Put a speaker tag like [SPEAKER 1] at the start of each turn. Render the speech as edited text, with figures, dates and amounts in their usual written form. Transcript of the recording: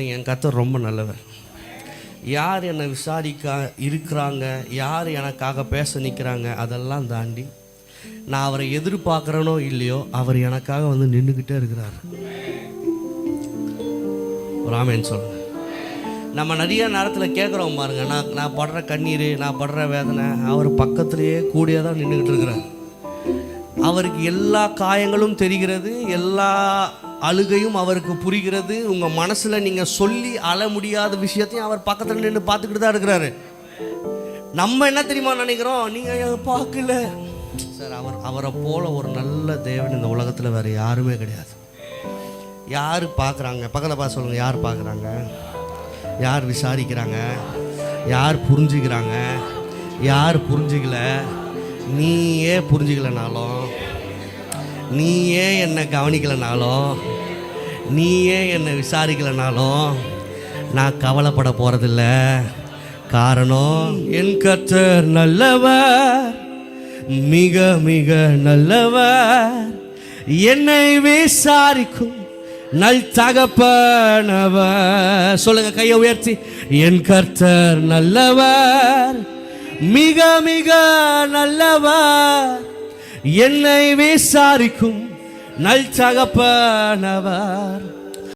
[SPEAKER 1] என் கர்த்தர் ரொம்ப நல்லவர். யார் என்னை விசாரிக்க இருக்கிறாங்க, யார் எனக்காக பேச நிற்கிறாங்க, அதெல்லாம் தாண்டி நான் அவரை எதிர்பார்க்குறேனோ இல்லையோ, அவர் எனக்காக வந்து நின்றுக்கிட்டே இருக்கிறார். ஒரு ஆமென் சொல்லுங்க. நம்ம நிறைய நேரத்தில் கேட்குறோம் பாருங்க, நான் படுற கண்ணீர், நான் படுற வேதனை, அவர் பக்கத்துலேயே கூடியே தான் நின்றுக்கிட்டு இருக்கிறார். அவருக்கு எல்லா காயங்களும் தெரிகிறது, எல்லா அழுகையும் அவருக்கு புரிகிறது. உங்கள் மனசில் நீங்கள் சொல்லி அழ முடியாத விஷயத்தையும் அவர் பக்கத்தில் நின்று பார்த்துக்கிட்டு தான் இருக்கிறாரு. நம்ம என்ன தெரியுமா நினைக்கிறோம், நீங்கள் பார்க்கல சார். அவரை போல ஒரு நல்ல தேவன் இந்த உலகத்தில் வேறு யாருமே கிடையாது. யார் பார்க்குறாங்க, பக்கத்தில் பார்த்து சொல்லுங்கள், யார் பார்க்குறாங்க, யார் விசாரிக்கிறாங்க, யார் புரிஞ்சுக்கிறாங்க, யார் புரிஞ்சிக்கல. நீயே புரிஞ்சிக்கலனாலும், நீயே என்னை கவனிக்கலைனாலும், நீயே என்னை விசாரிக்கலைனாலும் நான் கவலைப்பட போகிறதில்ல. காரணம், என் கர்த்தர் நல்லவர், மிக மிக நல்லவர், என்னை விசாரிக்கும் நல் தகப்பனவர். சொல்லுங்க கையை உயர்த்தி, என் கர்த்தர் நல்லவர், மிக மிக நல்லவர், என்னை விசாரிக்கும் நல் தகப்பனவர்.